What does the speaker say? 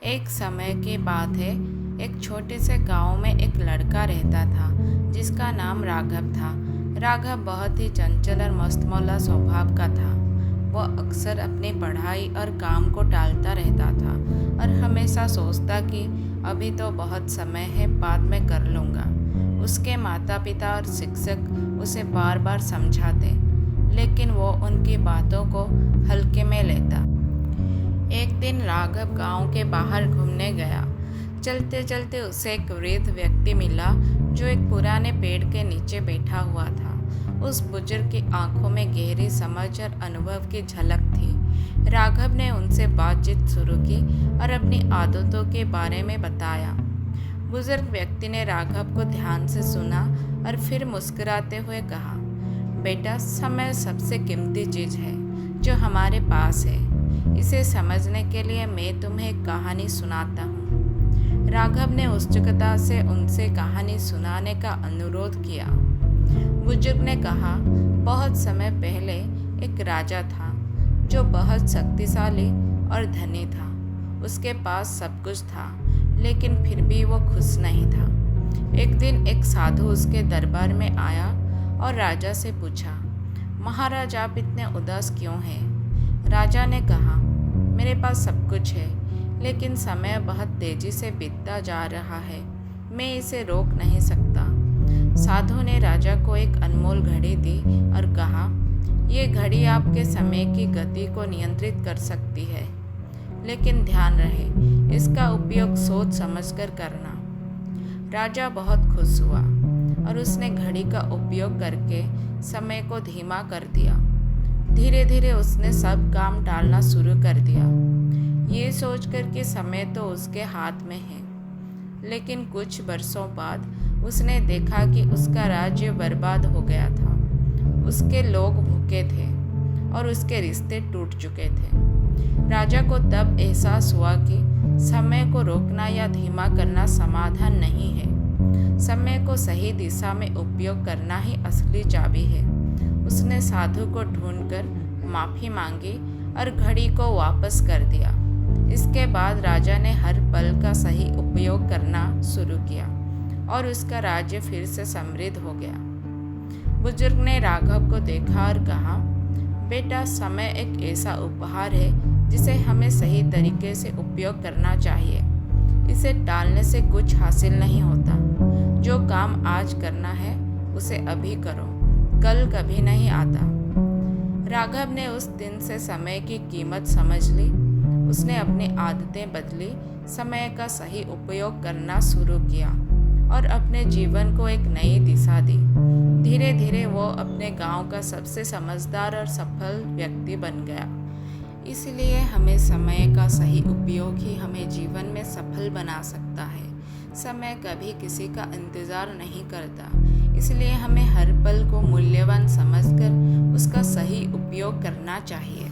एक समय की बात है। एक छोटे से गांव में एक लड़का रहता था जिसका नाम राघव था। राघव बहुत ही चंचल और मस्तमौला स्वभाव का था। वह अक्सर अपनी पढ़ाई और काम को टालता रहता था और हमेशा सोचता कि अभी तो बहुत समय है, बाद में कर लूँगा। उसके माता पिता और शिक्षक उसे बार बार समझाते, लेकिन वो उनकी बातों को हल्के में लेता। एक दिन राघव गांव के बाहर घूमने गया। चलते चलते उसे एक वृद्ध व्यक्ति मिला जो एक पुराने पेड़ के नीचे बैठा हुआ था। उस बुजुर्ग की आंखों में गहरी समझ और अनुभव की झलक थी। राघव ने उनसे बातचीत शुरू की और अपनी आदतों के बारे में बताया। बुजुर्ग व्यक्ति ने राघव को ध्यान से सुना और फिर मुस्कुराते हुए कहा, बेटा, समय सबसे कीमती चीज़ है जो हमारे पास है। इसे समझने के लिए मैं तुम्हें एक कहानी सुनाता हूँ। राघव ने उत्सुकता से उनसे कहानी सुनाने का अनुरोध किया। बुजुर्ग ने कहा, बहुत समय पहले एक राजा था जो बहुत शक्तिशाली और धनी था। उसके पास सब कुछ था, लेकिन फिर भी वो खुश नहीं था। एक दिन एक साधु उसके दरबार में आया और राजा से पूछा, महाराज, आप इतने उदास क्यों हैं? राजा ने कहा, मेरे पास सब कुछ है, लेकिन समय बहुत तेजी से बीतता जा रहा है। मैं इसे रोक नहीं सकता। साधु ने राजा को एक अनमोल घड़ी दी और कहा, ये घड़ी आपके समय की गति को नियंत्रित कर सकती है, लेकिन ध्यान रहे, इसका उपयोग सोच समझकर करना। राजा बहुत खुश हुआ और उसने घड़ी का उपयोग करके समय को धीमा कर दिया। धीरे धीरे उसने सब काम टालना शुरू कर दिया, ये सोचकर कि समय तो उसके हाथ में है। लेकिन कुछ वर्षों बाद उसने देखा कि उसका राज्य बर्बाद हो गया था। उसके लोग भूखे थे और उसके रिश्ते टूट चुके थे। राजा को तब एहसास हुआ कि समय को रोकना या धीमा करना समाधान नहीं है। समय को सही दिशा में उपयोग करना ही असली चाबी है। उसने साधु को ढूंढकर माफ़ी मांगी और घड़ी को वापस कर दिया। इसके बाद राजा ने हर पल का सही उपयोग करना शुरू किया और उसका राज्य फिर से समृद्ध हो गया। बुजुर्ग ने राघव को देखा और कहा, बेटा, समय एक ऐसा उपहार है जिसे हमें सही तरीके से उपयोग करना चाहिए। इसे टालने से कुछ हासिल नहीं होता। जो काम आज करना है उसे अभी करो, कल कभी नहीं आता। राघव ने उस दिन से समय की कीमत समझ ली। उसने अपनी आदतें बदली, समय का सही उपयोग करना शुरू किया और अपने जीवन को एक नई दिशा दी। धीरे धीरे वो अपने गांव का सबसे समझदार और सफल व्यक्ति बन गया। इसलिए हमें समय का सही उपयोग ही हमें जीवन में सफल बना सकता है। समय कभी किसी का इंतज़ार नहीं करता, इसलिए हमें हर पल को मूल्यवान समझकर उसका सही उपयोग करना चाहिए।